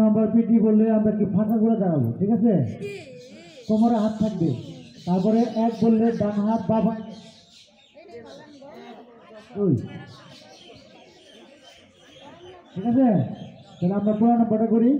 নম্বর PT বললে আমরা কি ফাঁকা করে দাঁড়াবো, ঠিক আছে? কোমরে হাত থাকবে, তারপরে এক বললে ডান হাত বাবা দুই, ঠিক আছে? তাহলে আমরা 15 নম্বরটা করি।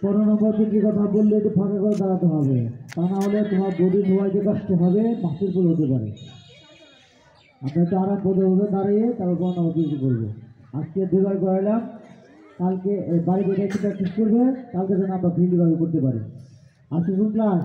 পনেরো নম্বর পিটির কথা বললে একটু ফাঁকা করে দাঁড়াতে হবে, তা না হলে তোমার বডি ধোয়াইতে কষ্ট হবে, মাছের ফুল হতে পারে। আপনার তো আরাম বোধ হবে দাঁড়িয়ে, তারপর 15 নম্বর পিটি করবো। আজকে 2বার করাইলাম, কালকে বাড়িতে একটু প্র্যাকটিস করবে, কালকে যেন আমরা ফিল্ডভাবে করতে পারি। আজকে কোন ক্লাস?